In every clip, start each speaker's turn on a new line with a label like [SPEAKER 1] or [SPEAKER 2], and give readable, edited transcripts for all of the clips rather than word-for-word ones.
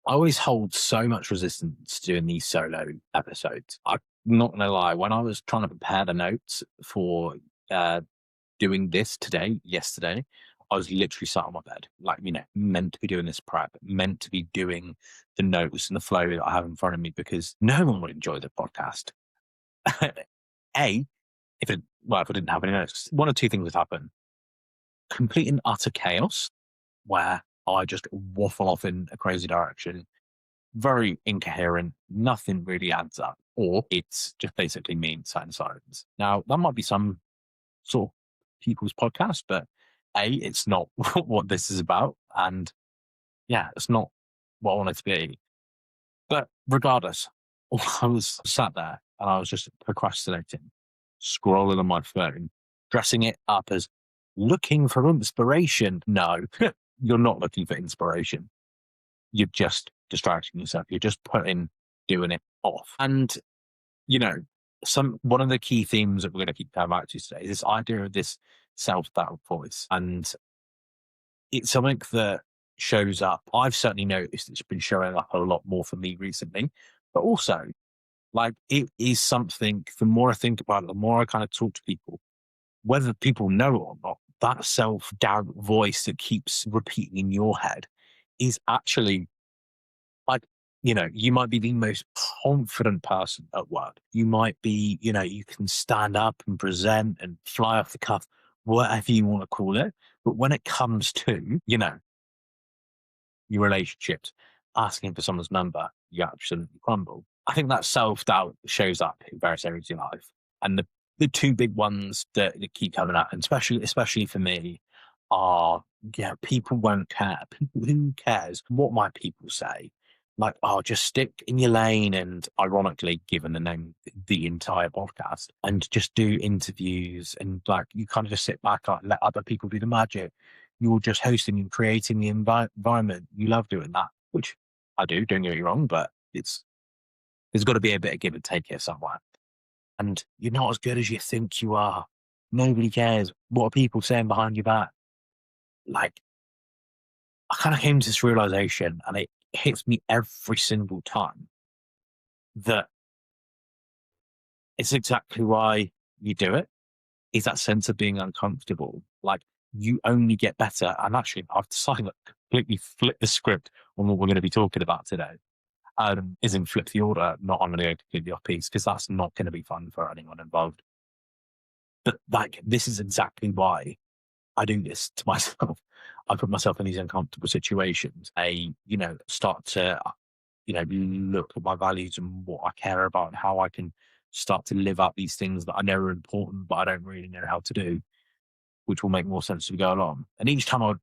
[SPEAKER 1] I always hold so much resistance to doing these solo episodes. I'm not gonna lie, when I was trying to prepare the notes for uh, doing this yesterday, I was literally sat on my bed, like, meant to be doing this prep, meant to be doing the notes and the flow that I have in front of me because no one would enjoy the podcast. A, if I didn't have any notes, one or two things would happen. Complete and utter chaos where I just waffle off in a crazy direction, very incoherent, nothing really adds up, or it's just basically me in silence. Now, that might be some sort of people's podcast, but A, it's not what this is about. And yeah, it's not what I want it to be. But regardless, I was sat there and I was just procrastinating, scrolling on my phone, dressing it up as looking for inspiration. No, you're not looking for inspiration. You're just distracting yourself. You're just doing it off. And, you know, one of the key themes that we're going to keep coming back to today is this idea of this self-doubt voice. And it's something that shows up. I've certainly noticed it's been showing up a lot more for me recently, but also like it is something, the more I think about it, the more I kind of talk to people, whether people know it or not, that self-doubt voice that keeps repeating in your head is actually like, you might be the most confident person at work. You might be, you can stand up and present and fly off the cuff, whatever you want to call it. But when it comes to, your relationships, asking for someone's number, you absolutely crumble. I think that self doubt shows up in various areas of your life. And the two big ones that keep coming up, and especially for me, are people won't care. People, who cares what might people say? Like, oh, just stick in your lane and ironically, given the name, the entire podcast, and just do interviews and like you kind of just sit back and let other people do the magic. You're just hosting and creating the environment. You love doing that, which I do, don't get me wrong, but there's got to be a bit of give and take here somewhere. And you're not as good as you think you are. Nobody cares. What are people saying behind your back? Like, I kind of came to this realization and it hits me every single time that it's exactly why you do it, is that sense of being uncomfortable. Like, you only get better. And actually, I've decided to completely flip the script on what we're going to be talking about today. Is in flip the order, not on the completely off piece, because that's not going to be fun for anyone involved. But like, this is exactly why I do this to myself. I put myself in these uncomfortable situations. I, start to, look at my values and what I care about and how I can start to live out these things that I know are important, but I don't really know how to do, which will make more sense as we go along. And each time I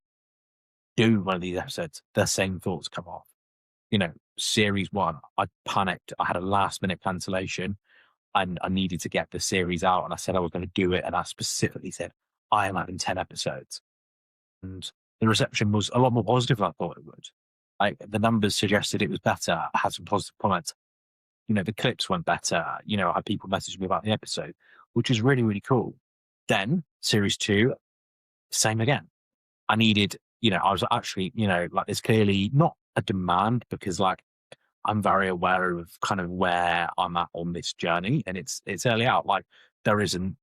[SPEAKER 1] do one of these episodes, the same thoughts come off. Series one, I panicked. I had a last minute cancellation and I needed to get the series out. And I said I was going to do it. And I specifically said, I am having 10 episodes. And the reception was a lot more positive than I thought it would. Like, the numbers suggested it was better. I had some positive comments. The clips went better. I had people message me about the episode, which is really, really cool. Then series two, same again. I needed, I was actually, like, there's clearly not a demand because like I'm very aware of kind of where I'm at on this journey and it's early out. Like, there isn't,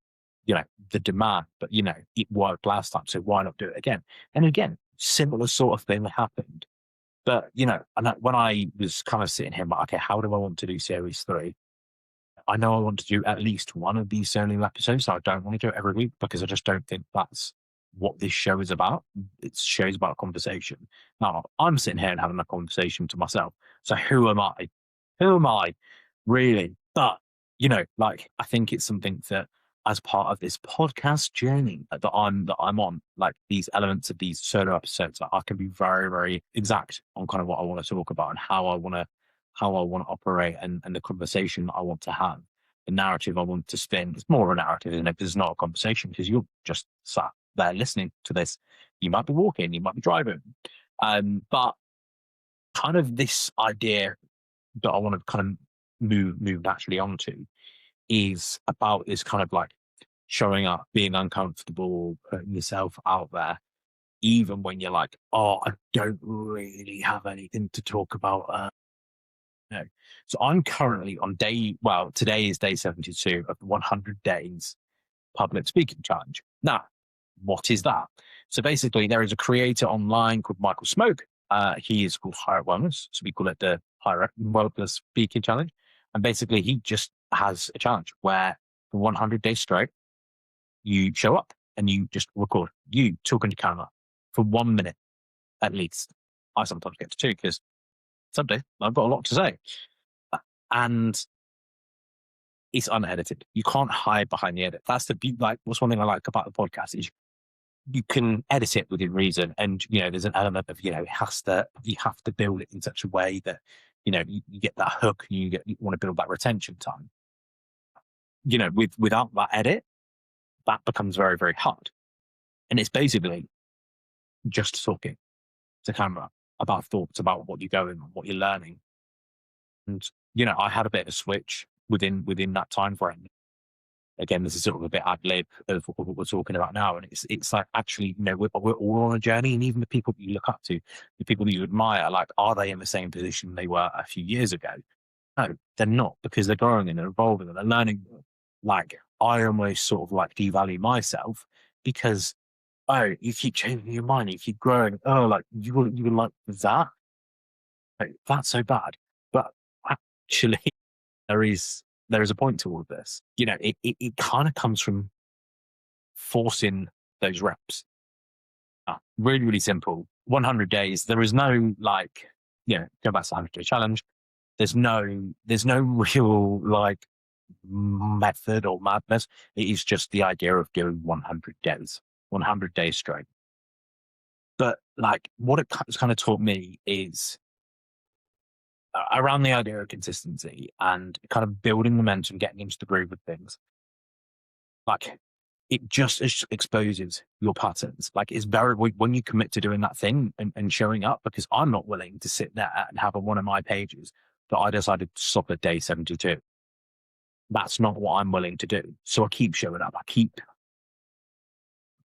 [SPEAKER 1] the demand, but it worked last time. So why not do it again? And again, similar sort of thing happened. But, when I was kind of sitting here, I'm like, okay, how do I want to do series three? I know I want to do at least one of these solo episodes. So I don't want to do it every week because I just don't think that's what this show is about. It's shows about conversation. Now, I'm sitting here and having a conversation to myself. So who am I? Who am I really? But, like, I think it's something that as part of this podcast journey that I'm on, like these elements of these solo episodes, I can be very, very exact on kind of what I want to talk about and how I want to operate and the conversation that I want to have, the narrative I want to spin. It's more of a narrative, isn't it? Because it's not a conversation because you're just sat there listening to this. You might be walking, you might be driving. But kind of this idea that I want to kind of move naturally onto is about this kind of like showing up, being uncomfortable, putting yourself out there. even when you're like, oh, I don't really have anything to talk about. No. So I'm currently on today is day 72 of the 100 days public speaking challenge. Now, what is that? So basically, there is a creator online called Michael Smoke. He is called Higher Wellness, so we call it the Higher Wellness Speaking Challenge. And basically, he just has a challenge where for 100 days straight, you show up and you just record you talking to camera for 1 minute at least. I sometimes get to two because some days I've got a lot to say, and it's unedited. You can't hide behind the edit. That's the like. What's one thing I like about the podcast is you can edit it within reason, and there's an element of you have to build it in such a way that you get that hook, and you want to build that retention time. Without that edit, that becomes very, very hard, and it's basically just talking to camera about thoughts, about what you're going, what you're learning, and I had a bit of a switch within that time frame. Again, this is sort of a bit ad lib of what we're talking about now, and it's like actually, we're all on a journey, and even the people that you look up to, the people that you admire, like, are they in the same position they were a few years ago? No, they're not, because they're growing and they're evolving and they're learning. Like, I almost sort of like devalue myself because, oh, you keep changing your mind, you keep growing. Oh, like you were like that. Like, that's so bad. But actually, there is there is a point to all of this. It kind of comes from forcing those reps. Really, really simple. 100 days. There is no like, go back to the 100-day challenge. There's no real like method or madness. It is just the idea of doing 100 days, 100 days straight. But like, what it kind of taught me is around the idea of consistency and kind of building momentum, getting into the groove of things. Like, it just exposes your patterns. Like, it's very, when you commit to doing that thing and showing up, because I'm not willing to sit there and have on one of my pages that I decided to stop at day 72. That's not what I'm willing to do. So I keep showing up. I keep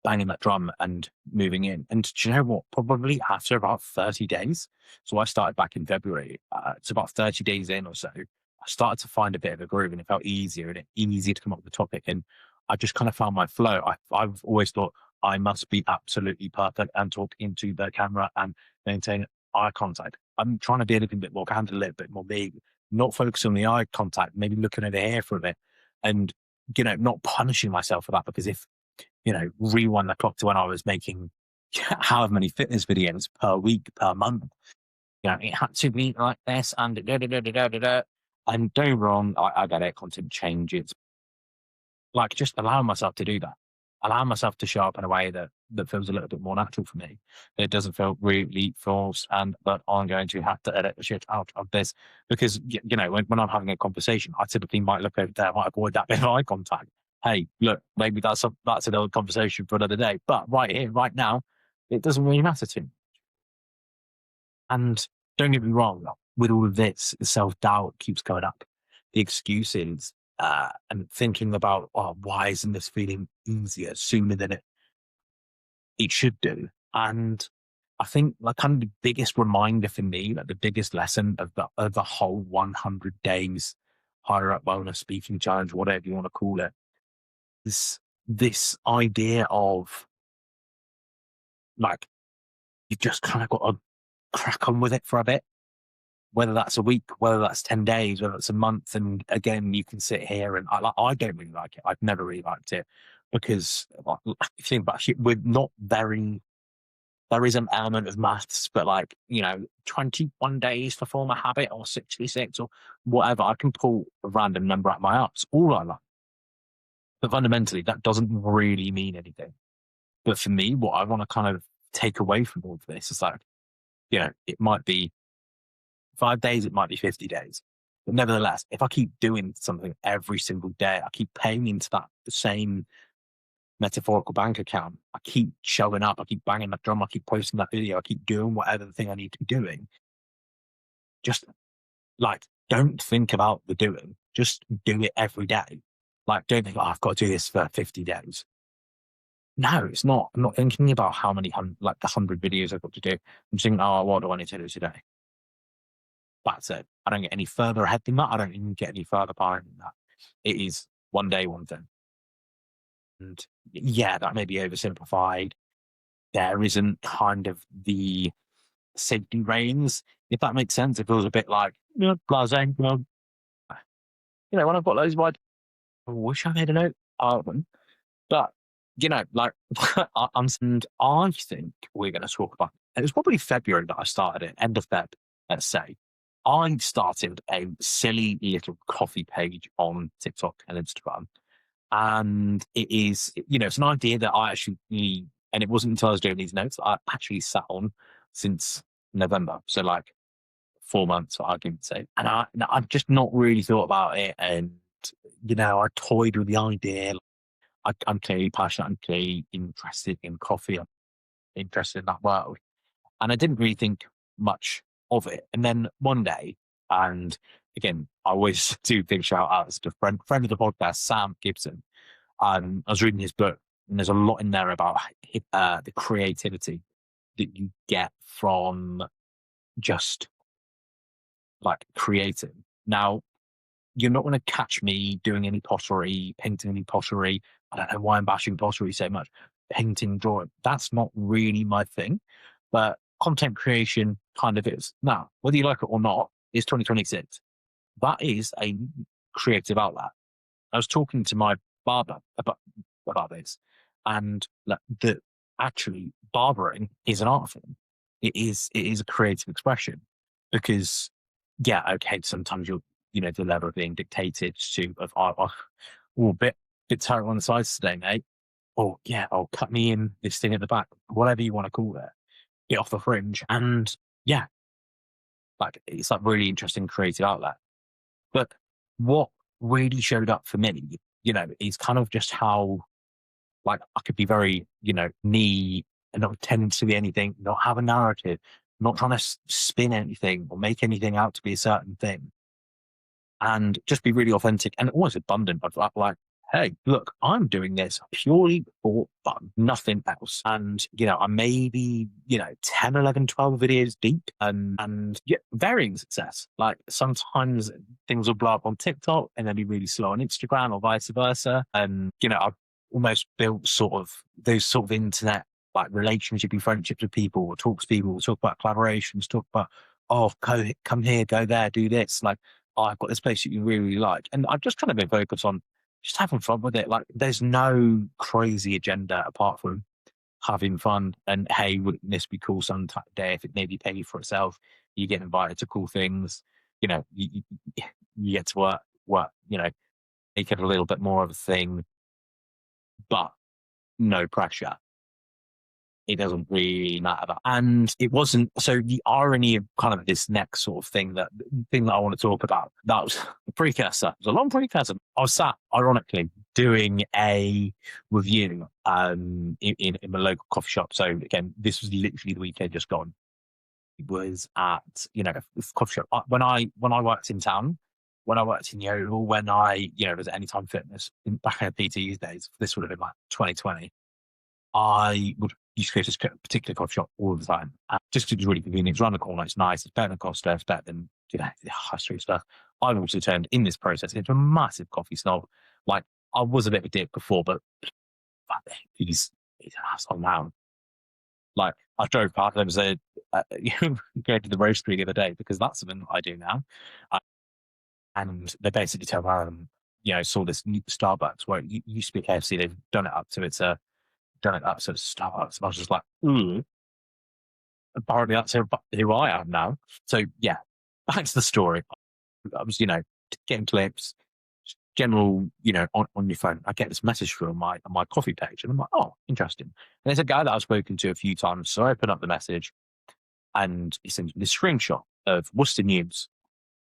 [SPEAKER 1] banging that drum and moving in. And do you know what? Probably after about 30 days, so I started back in February. It's about 30 days in or so, I started to find a bit of a groove, and it felt easier and easier to come up with the topic. And I just kind of found my flow. I've always thought I must be absolutely perfect and talk into the camera and maintain eye contact. I'm trying to be a little bit more candid, a little bit more big, not focus on the eye contact, maybe looking over here for a bit, and not punishing myself for that. Because if rewind the clock to when I was making however many fitness videos per week, per month, it had to be like this and da da da da da da da. And don't get me wrong, I get it, content changes. Like, just allowing myself to do that, allowing myself to show up in a way that feels a little bit more natural for me. It doesn't feel really forced, but I'm going to have to edit the shit out of this because when I'm having a conversation, I typically might look over there, might avoid that bit of eye contact. Hey, look, maybe that's another conversation for another day. But right here, right now, it doesn't really matter to me. And don't get me wrong, with all of this, the self doubt keeps going up. The excuses, and thinking about, oh, why isn't this feeling easier sooner than it should do? And I think, like, kind of the biggest reminder for me, like the biggest lesson of the whole 100 days higher up wellness speaking challenge, whatever you want to call it, is this idea of, like, you've just kind of got to crack on with it for a bit, whether that's a week, whether that's 10 days, whether it's a month. And again, you can sit here and I don't really like it. I've never really liked it because, like, if you think about it, we're not very, there is an element of maths, but like, 21 days to form a habit or 66 or whatever, I can pull a random number out of my arse. All I like. But fundamentally, that doesn't really mean anything. But for me, what I want to kind of take away from all of this is like, it might be 5 days, it might be 50 days. But nevertheless, if I keep doing something every single day, I keep paying into that same metaphorical bank account, I keep showing up, I keep banging that drum, I keep posting that video, I keep doing whatever the thing I need to be doing. Just like, don't think about the doing, just do it every day. Like, don't think, oh, I've got to do this for 50 days. No, it's not. I'm not thinking about how many like the 100 videos I've got to do. I'm thinking, oh, what do I need to do today? That's it. I don't get any further ahead than that. I don't even get any further behind than that. It is one day, one thing. And yeah, that may be oversimplified. There isn't kind of the safety reins, if that makes sense. It feels a bit like, blasé. When I've got loads of ideas, I wish I made a note of them. But, like, and I think we're going to talk about it. Was probably February that I started it, end of Feb, let's say. I started a silly little coffee page on TikTok and Instagram. And it is, it's an idea that I actually, and it wasn't until I was doing these notes, I actually sat on since November. So, like, 4 months, for argument's sake. And I've just not really thought about it. And, I toyed with the idea. I'm clearly passionate. I'm clearly interested in coffee. I'm interested in that world. And I didn't really think much of it. And then one day, and again, I always do big shout outs to friend of the podcast, Sam Gibson. I was reading his book, and there's a lot in there about the creativity that you get from just like creating. Now, you're not going to catch me doing any pottery, painting any pottery. I don't know why I'm bashing pottery so much. Painting, drawing, that's not really my thing. But content creation kind of is. Now, whether you like it or not, it's 2026. That is a creative outlet. I was talking to my barber about this, and that actually barbering is an art form. It is a creative expression because, yeah, okay, sometimes you're, the level of being dictated to of oh, bit tight on the sides today, mate. Oh yeah, cut me in this thing at the back, whatever you want to call it. Get off the fringe, and yeah, like it's like really interesting creative outlet. But what really showed up for me, is kind of just how, like, I could be very, me and not tend to be anything, not have a narrative, not trying to spin anything or make anything out to be a certain thing, and just be really authentic and always abundant of like, hey, look, I'm doing this purely for fun, nothing else. And, I may be, 10, 11, 12 videos deep and yeah, varying success. Like sometimes things will blow up on TikTok and then be really slow on Instagram or vice versa. And, I've almost built sort of those sort of internet like relationship and friendships with people, or talk to people, talk about collaborations, talk about, oh, come here, go there, do this. Like, oh, I've got this place that you really, really like. And I've just kind of been focused on just having fun with it. Like, there's no crazy agenda apart from having fun. And hey, wouldn't this be cool some day if it maybe paid for itself? You get invited to cool things. You get to work. Make it a little bit more of a thing, but no pressure. It doesn't really matter. And it wasn't, so the irony of kind of this next sort of thing that I want to talk about, that was a precursor. It was a long precursor. I was sat, ironically, doing a review in my local coffee shop. So again, this was literally the weekend just gone. It was at, a coffee shop. When I worked in town, when I worked in Yeovil, when I, was at Anytime Fitness, back in the PT's days, this would have been like 2020. I would used to go to this particular coffee shop all the time, just because it was really convenient. It's around the corner, it's nice, it's better than Costa, it's better than the high street stuff. I've also turned in this process into a massive coffee snob. Like, I was a bit of a dick before, but he's an asshole now. Like, I drove past, there was a going to the roastery the other day because that's something I do now, and they basically tell me, saw this new Starbucks where it used to be KFC. They've done it up to done it up to Starbucks. And I was just like, apparently that's who I am now. So yeah, back to the story. I was, getting clips, general, on your phone. I get this message through on my coffee page, and I'm like, oh, interesting. And there's a guy that I've spoken to a few times. So I open up the message, and he sends me this screenshot of Worcester News,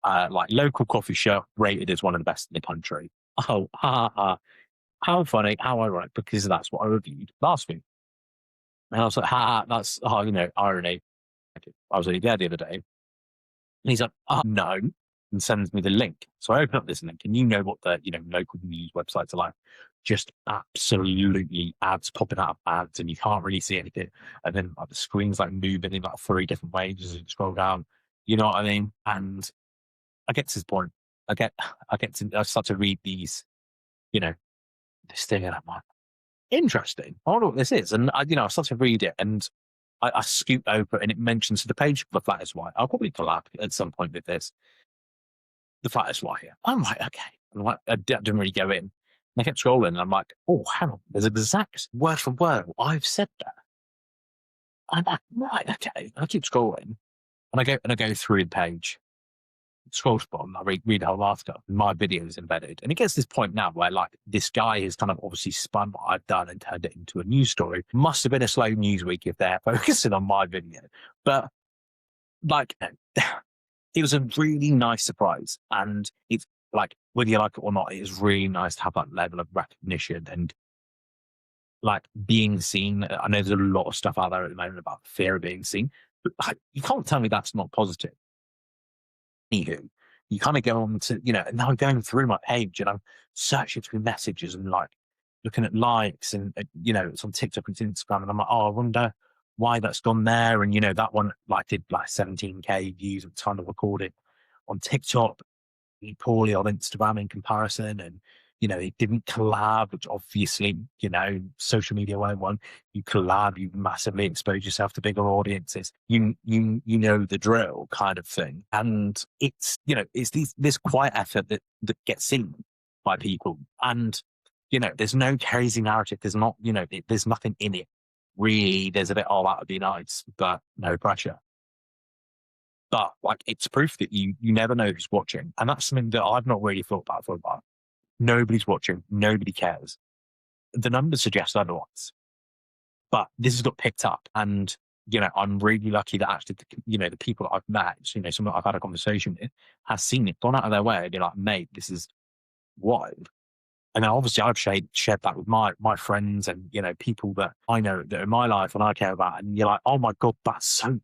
[SPEAKER 1] like local coffee shop rated as one of the best in the country. Oh, ha ha ha. How funny, how ironic, because that's what I reviewed last week. And I was like, ha, that's, irony. I was only there the other day. And he's like, oh, no. and sends me the link. So I open up this link, and you know what the local news websites are like. Just absolutely ads popping out of ads, and you can't really see anything. And then like, the screen's like moving in like three different ways as you scroll down. You know what I mean? And I get to this point. I start to read you know, this thing, and I'm like, interesting. I wonder what this is. And I start to read it, and I scoot over, and it mentions the page for the flat is white. I'll probably collab at some point with this. The flat is white. I'm like, okay. I'm like, I didn't really go in. And I kept scrolling, and I'm like, oh, hang on. There's exact word for word I've said that. I'm like, right, okay. I keep scrolling, and I go through the page, scroll to the bottom, I read the whole article, and my video is embedded. And it gets to this point now where like this guy has kind of obviously spun what I've done and turned it into a news story. Must have been a slow news week if they're focusing on my video. But like it was a really nice surprise. And it's like, whether you like it or not, it is really nice to have that level of recognition and like being seen. I know there's a lot of stuff out there at the moment about fear of being seen, but like, you can't tell me that's not positive. Anywho, you kind of go on to, now I'm going through my page, and I'm searching through messages and like looking at likes, and, it's on TikTok and Instagram. And I'm like, oh, I wonder why that's gone there. And, that one like did like 17K views at the time of recording on TikTok, poorly on Instagram in comparison. And, it didn't collab, which obviously, social media won't want. You collab, you massively expose yourself to bigger audiences. You know the drill kind of thing. And it's this quiet effort that gets seen by people. And, there's no crazy narrative. There's not, there's nothing in it. Really, there's a bit, oh, that would be nice, but no pressure. But like, it's proof that you never know who's watching. And that's something that I've not really thought about for a while. Nobody's watching. Nobody cares. The numbers suggest otherwise. But this has got picked up. And, I'm really lucky that actually, the people that I've met, someone I've had a conversation with has seen it, gone out of their way and be like, mate, this is wild. And then obviously I've shared that with my friends and, people that I know that are in my life and I care about. And you're like, oh my God, that's so,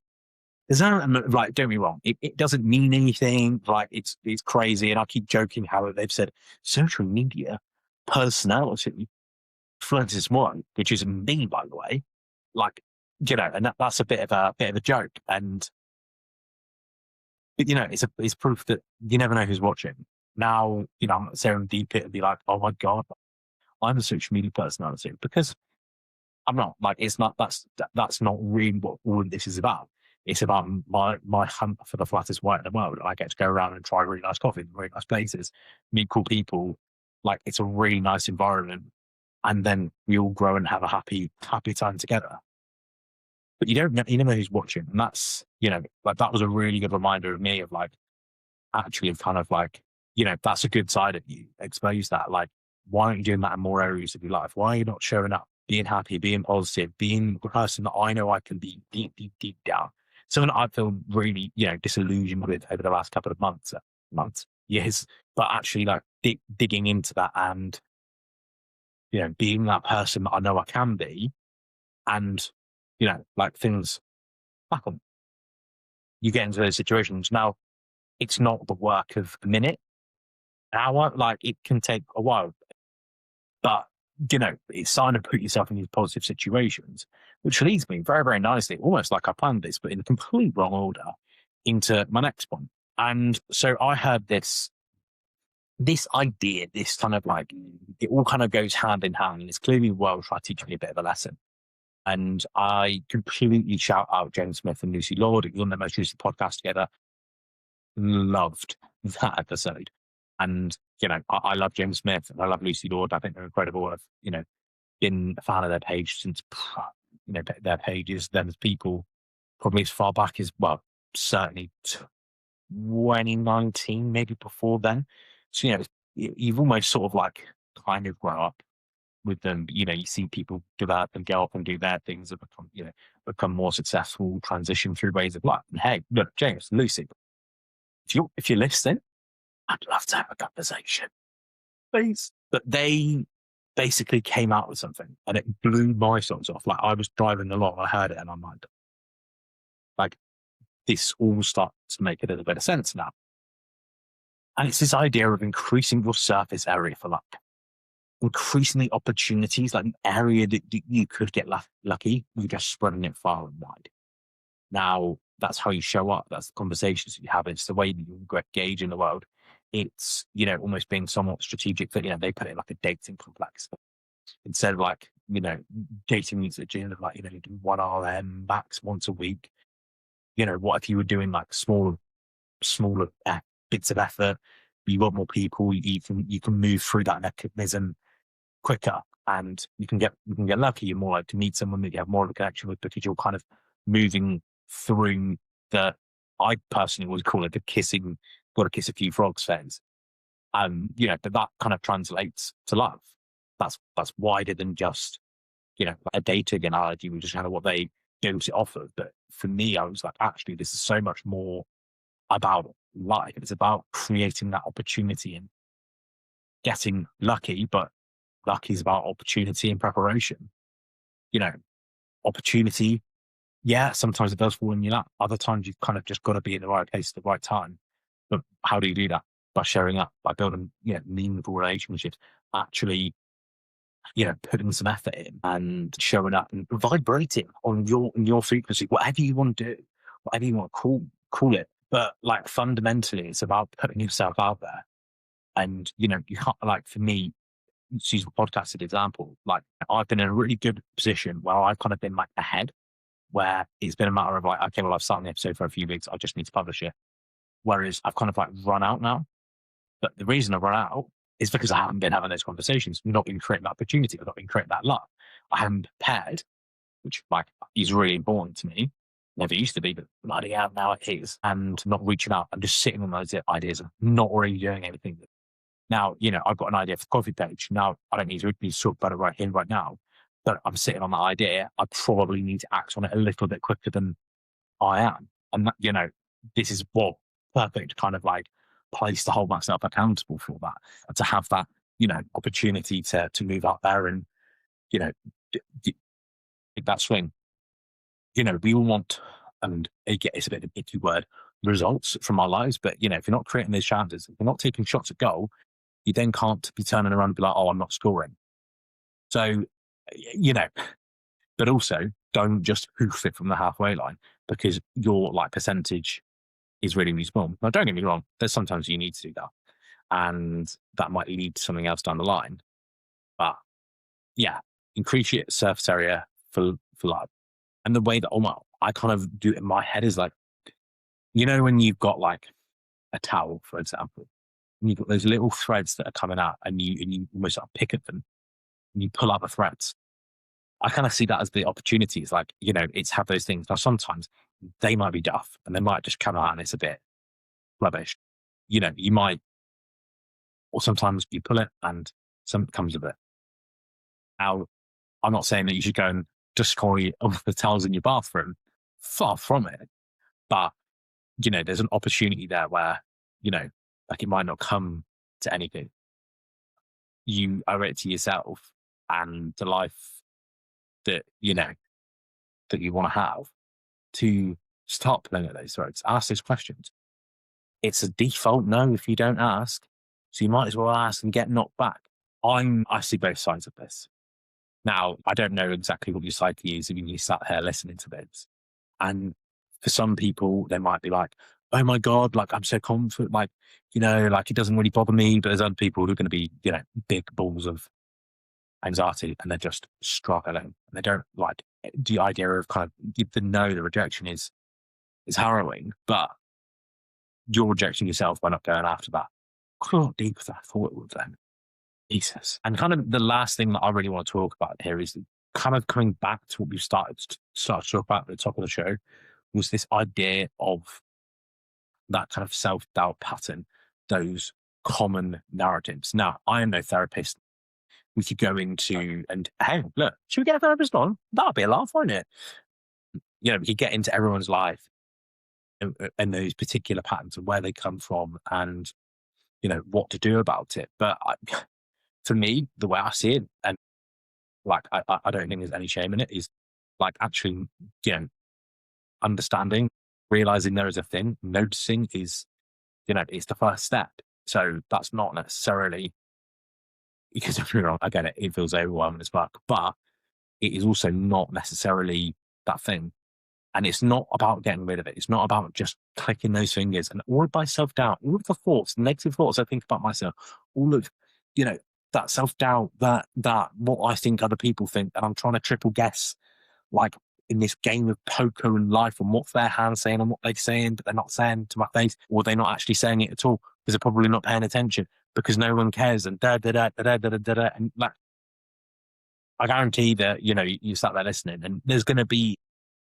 [SPEAKER 1] there's no, like, don't be wrong. It doesn't mean anything. Like it's crazy. And I keep joking how they've said social media personality influences one, which is me, by the way. Like, and that's a bit of a joke. And, it's proof that you never know who's watching. Now, I'm not saying deep it and be like, oh my God, I'm a social media personality, because I'm not. Like, it's not, that's not really what all of this is about. It's about my hunt for the flattest white in the world. I get to go around and try really nice coffee in really nice places, meet cool people. Like, it's a really nice environment. And then we all grow and have a happy time together. But you never know who's watching. And that's, like, that was a really good reminder of me of like, actually of kind of like, that's a good side of you. Expose that. Like, why aren't you doing that in more areas of your life? Why are you not showing up, being happy, being positive, being the person that I know I can be deep, deep, deep down? Something that I feel really, disillusioned with over the last couple of years, but actually like digging into that and, being that person that I know I can be, and, like, things happen. You get into those situations. Now, it's not the work of a minute, an hour, like it can take a while, but it's starting to put yourself in these positive situations, which leads me very, very nicely, almost like I planned this, but in the complete wrong order, into my next point. And so I had this idea, this kind of like, it all kind of goes hand in hand, and it's clearly well trying to teach me a bit of a lesson. And I completely shout out James Smith and Lucy Lord, who on their most recent podcast together. Loved that episode. And, I love James Smith and I love Lucy Lord. I think they're incredible. I've, been a fan of their page since, their pages, them as people, probably as far back as, well, certainly 2019, maybe before then. So, you've almost sort of like kind of grow up with them. You see people develop and go off and do their things and become more successful, transition through ways of life. And hey, look, James, Lucy, if you're listening, I'd love to have a conversation, please. But they basically came out with something and it blew my socks off. Like, I was driving along, I heard it, and I'm like, this all starts to make a little bit of sense now. And it's this idea of increasing your surface area for luck, increasing the opportunities, like the area that you could get lucky, you're just spreading it far and wide. Now, that's how you show up. That's the conversations you have. It's the way that you engage in the world. It's, almost being somewhat strategic that, they put it like a dating complex instead of like, dating needs a gym of like, you do one RM max once a week. What if you were doing like smaller bits of effort? You want more people. You can move through that mechanism quicker, and you can get lucky. You're more likely to meet someone that you have more of a connection with because you're kind of moving through the. I personally would call it the kissing, got to kiss a few frogs phase. But that kind of translates to love. That's wider than just a dating analogy, which is kind of what they built it off of. But for me, I was like, actually, this is so much more about life. It's about creating that opportunity and getting lucky, but luck is about opportunity and preparation. You know, Opportunity, yeah, sometimes it does fall in your lap. Other times you've kind of just got to be in the right place at the right time. But how do you do that? By showing up, by building, meaningful relationships, actually, putting some effort in and showing up and vibrating on your frequency, whatever you want to do, whatever you want to call it. But like fundamentally, it's about putting yourself out there. And you can't, like, for me, to use a podcast as an example, like I've been in a really good position where I've kind of been like ahead, where it's been a matter of like, okay, well, I've started the episode for a few weeks, I just need to publish it. Whereas I've kind of like run out now. But the reason I've run out is because I haven't been having those conversations. I've not been creating that opportunity. I've not been creating that love. I haven't prepared, which like is really important to me. Never used to be, but bloody hell, now it is. And not reaching out. I'm just sitting on those ideas and not really doing anything. Now, I've got an idea for the coffee page. Now, I don't need to talk about it right here, right now, but I'm sitting on that idea. I probably need to act on it a little bit quicker than I am. And that, this is what perfect kind of like place to hold myself accountable for that and to have that, opportunity to move up there and, you know, take that swing. We all want, and again, it's a bit of a icky word, results from our lives. But, if you're not creating those chances, if you're not taking shots at goal, you then can't be turning around and be like, oh, I'm not scoring. So, you know, but also don't just hoof it from the halfway line because your like percentage is really, really small. Now, don't get me wrong, there's sometimes you need to do that. And that might lead to something else down the line. But yeah, increase your surface area for life. And the way that I kind of do it in my head is like, when you've got like a towel, for example, and you've got those little threads that are coming out and you almost like pick at them and you pull out the threads. I kind of see that as the opportunities. Like, it's have those things. Now, sometimes they might be duff and they might just come out and it's a bit rubbish. You might, or sometimes you pull it and something comes of it. Now, I'm not saying that you should go and destroy all the towels in your bathroom. Far from it. But, there's an opportunity there where, like it might not come to anything. You owe it to yourself and the life that, that you want to have to start pulling at those threads. Ask those questions. It's a default no if you don't ask. So you might as well ask and get knocked back. I see both sides of this. Now, I don't know exactly what your psyche is when you sat here listening to this. And for some people, they might be like, oh my God, like I'm so confident, like, like it doesn't really bother me. But there's other people who are going to be, big balls of anxiety and they're just struggling. And they don't like the idea of kind of the rejection is harrowing, but you're rejecting yourself by not going after that. A lot deeper than I thought it would then. Jesus. And kind of the last thing that I really want to talk about here is kind of coming back to what we started to talk about at the top of the show was this idea of that kind of self-doubt pattern, those common narratives. Now, I am no therapist. We could go into, and hey, look, should we get a therapist on? That'd be a laugh, wouldn't it? We could get into everyone's life and those particular patterns and where they come from and, what to do about it. But for me, the way I see it, and like, I don't think there's any shame in it, is like actually, understanding, realizing there is a thing, noticing is, it's the first step. So that's not necessarily because if you're wrong, I get it, it feels overwhelming as fuck, but it is also not necessarily that thing. And it's not about getting rid of it. It's not about just clicking those fingers and all of my self doubt, all of the thoughts, negative thoughts I think about myself, all of, you know, that self doubt, that what I think other people think, and I'm trying to triple guess, like in this game of poker and life, and what's their hand saying and what they're saying, but they're not saying to my face, or they're not actually saying it at all because they're probably not paying attention because no one cares and da da da da da da da da. And like, I guarantee that you sat there listening, and there's going to be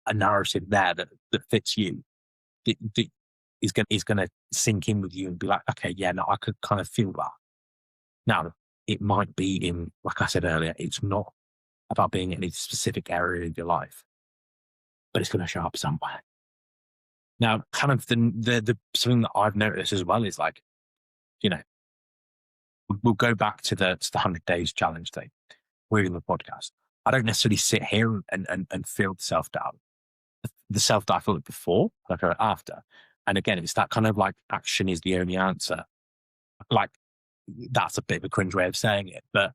[SPEAKER 1] a narrative there that fits you, that is gonna sink in with you and be like, okay, yeah, no, I could kind of feel that. Now, it might be in, like I said earlier, it's not about being in any specific area of your life, but it's gonna show up somewhere. Now, kind of the something that I've noticed as well is like, you know, we'll go back to the 100 days challenge thing, reading the podcast. I don't necessarily sit here and feel the self doubt. The self doubt I felt it before, like after. And again, it's that kind of like action is the only answer. Like that's a bit of a cringe way of saying it, but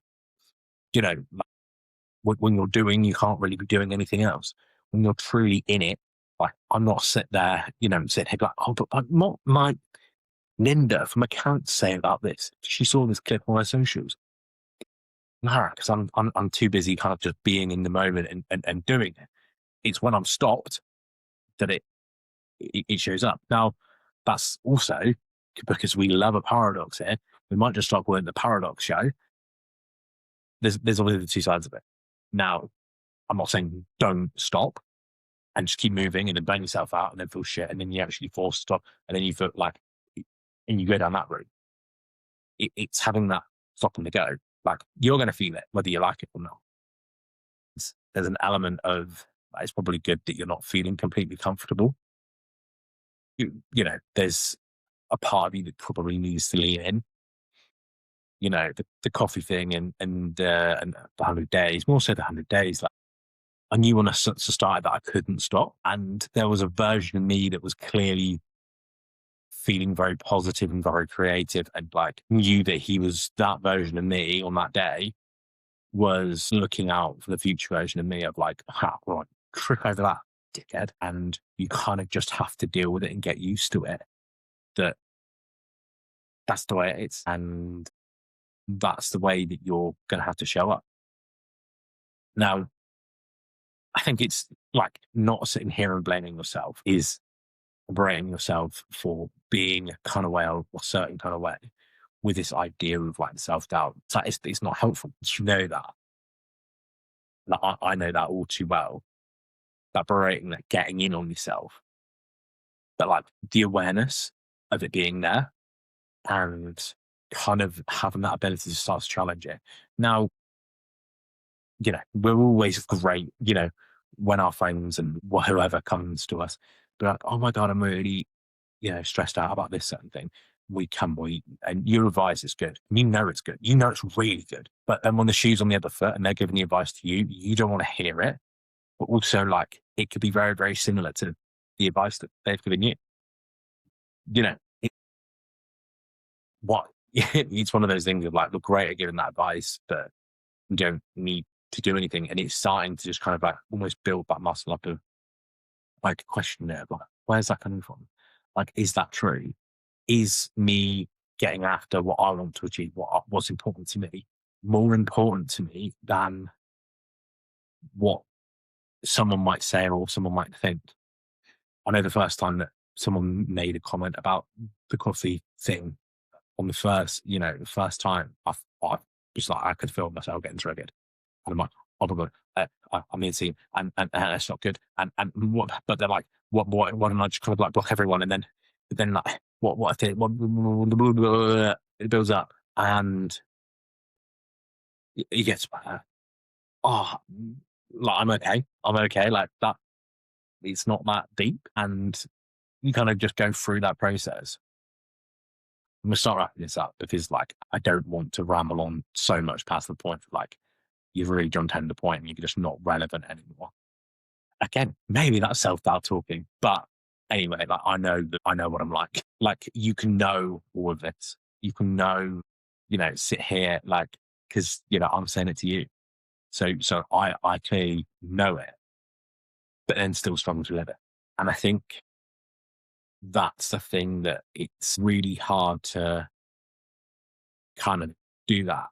[SPEAKER 1] like, when you're doing, you can't really be doing anything else. When you're truly in it, like I'm not sit there, sitting here like, oh, but what my Linda from accounts say about this? She saw this clip on her socials. No, because I'm too busy kind of just being in the moment and doing it. It's when I'm stopped that it shows up. Now, that's also because we love a paradox here. We might just start calling it the paradox show. There's obviously the two sides of it. Now, I'm not saying don't stop and just keep moving and then burn yourself out and then feel shit and then you actually force stop and then you feel like, and you go down that route. It's having that stop and the go. Like you're going to feel it whether you like it or not. There's an element of it's probably good that you're not feeling completely comfortable. There's a part of you that probably needs to lean in. The coffee thing and the 100 days, more so the 100 days. Like I knew when I started that I couldn't stop, and there was a version of me that was clearly feeling very positive and very creative, and like knew that he was that version of me on that day was looking out for the future version of me of like, right, trip over that, dickhead, and you kind of just have to deal with it and get used to it. That's the way it is, and that's the way that you're going to have to show up. Now, I think it's like not sitting here and blaming yourself, is berating yourself for being a kind of way or a certain kind of way with this idea of like self doubt. It's not helpful. You know that. Like, I know that all too well. That berating, that getting in on yourself, but like the awareness of it being there and kind of having that ability to start to challenge it. Now, we're always great, when our friends and whoever comes to us, be like, oh my God, I'm really, stressed out about this certain thing. And your advice is good. And it's good. It's really good. But then when the shoe's on the other foot and they're giving the advice to you, you don't want to hear it. But also, like, it could be very, very similar to the advice that they've given you. It, what it's one of those things of like, look great at giving that advice, but you don't need to do anything. And it's starting to just kind of like almost build that muscle up of like a question there, like, where's that coming from? Like, is that true? Is me getting after what I want to achieve, what's important to me, more important to me than what someone might say or someone might think? I know the first time that someone made a comment about the coffee thing on the first time, I was like, I could feel myself getting triggered. And I'm like, oh my God, I'm being seen and that's not good. And what, but they're like, why don't I just kind of like block everyone? And then like, what if it builds up and it gets, oh, like, I'm okay. Like that, it's not that deep. And you kind of just go through that process. I'm going to start wrapping this up because like, I don't want to ramble on so much past the point of like, you've really jumped home the point and you're just not relevant anymore. Again, maybe that's self-doubt talking, but anyway, like I know what I'm like. Like you can know all of this you can know, sit here like, because, I'm saying it to you. So I clearly know it, but then still struggle to live it. And I think that's the thing, that it's really hard to kind of do that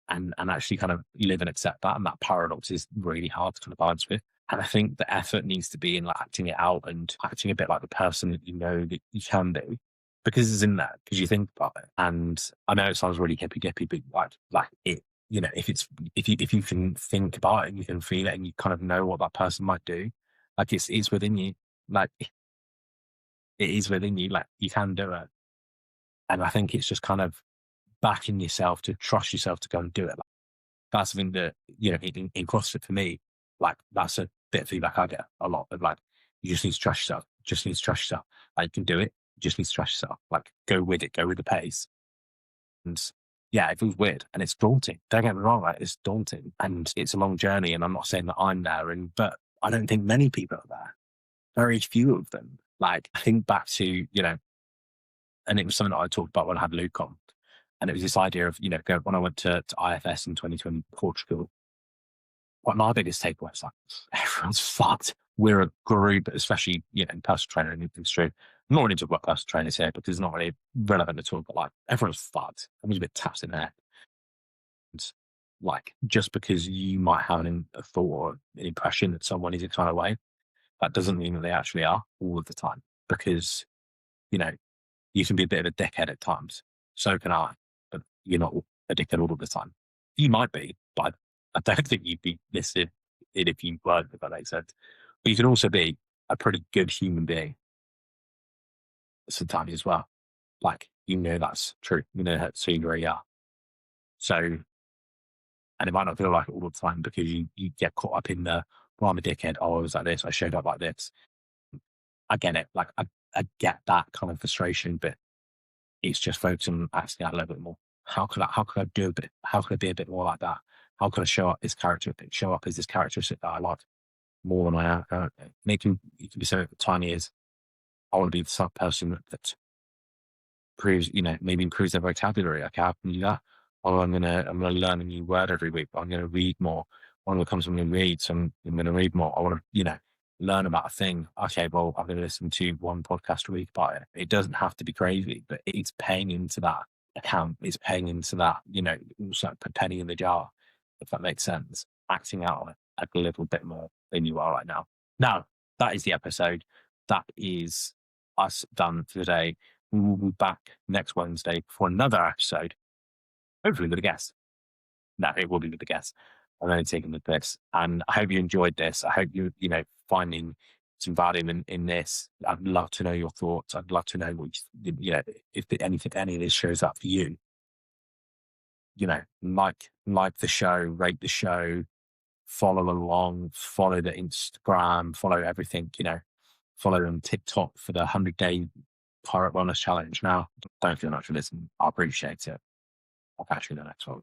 [SPEAKER 1] and actually kind of live and accept that. And that paradox is really hard to kind of balance with. And I think the effort needs to be in like acting it out and acting a bit like the person that you know that you can do, because it's in there, because you think about it. And I know it sounds really hippy dippy, but like it, if if you can think about it and you can feel it and you kind of know what that person might do, like it's within you. Like it is within you. Like you can do it. And I think it's just kind of backing yourself to trust yourself to go and do it. That's something that, in CrossFit for me, like that's a bit of feedback I get a lot of, like, you just need to trust yourself, just need to trust yourself. Like, you can do it, you just need to trust yourself. Like, go with it, go with the pace. And yeah, it feels weird and it's daunting. Don't get me wrong, like, it's daunting and it's a long journey. And I'm not saying that I'm there, but I don't think many people are there. Very few of them. Like, I think back to, and it was something that I talked about when I had Luke on. And it was this idea of, when I went to IFS in 2020, Portugal, what my biggest takeaway is, like, everyone's fucked. We're a group, especially, in personal training industry. I'm not really talking about personal trainers here because it's not really relevant at all, but like everyone's fucked. Everyone's a bit tapped in there. And like, just because you might have a thought or an impression that someone is a kind of way, that doesn't mean that they actually are all of the time. Because, you know, you can be a bit of a dickhead at times. So can I, but you're not a dickhead all of the time. You might be, but I don't think you'd be listed in if you weren't, if that makes sense. But you can also be a pretty good human being sometimes as well. Like, that's true. That's who you really are. So, and it might not feel like it all the time because you get caught up in the, well, I'm a dickhead. Oh, I was like this. I showed up like this. I get it. Like, I get that kind of frustration, but it's just focusing on acting out a little bit more. How could I do a bit? How could I be a bit more like that? How could I show up as this characteristic that I like more than I am? You can be so tiny as, I want to be the sort of person that proves, maybe improves their vocabulary. Okay, how can you do that? Oh, I'm gonna learn a new word every week. I'm gonna read more. One of the comes, I'm gonna read, so I'm gonna read more. I want to, learn about a thing. Okay, well, I'm gonna listen to one podcast a week about it. It doesn't have to be crazy, but it's paying into that account. It's paying into that, it's like a penny in the jar, if that makes sense. Acting out on it a little bit more than you are right now. Now, that is the episode. That is us done for the day. We will be back next Wednesday for another episode, hopefully with a guest. No, it will be with a guest. I'm only taking the piss. And I hope you enjoyed this. I hope you, finding some value in this. I'd love to know your thoughts. I'd love to know what if any of this shows up for you. Like the show, rate the show, follow along, follow the Instagram, follow everything, follow on TikTok for the 100-day Pirate Wellness Challenge. Now, thank you very much for listening. I appreciate it. I'll catch you in the next one.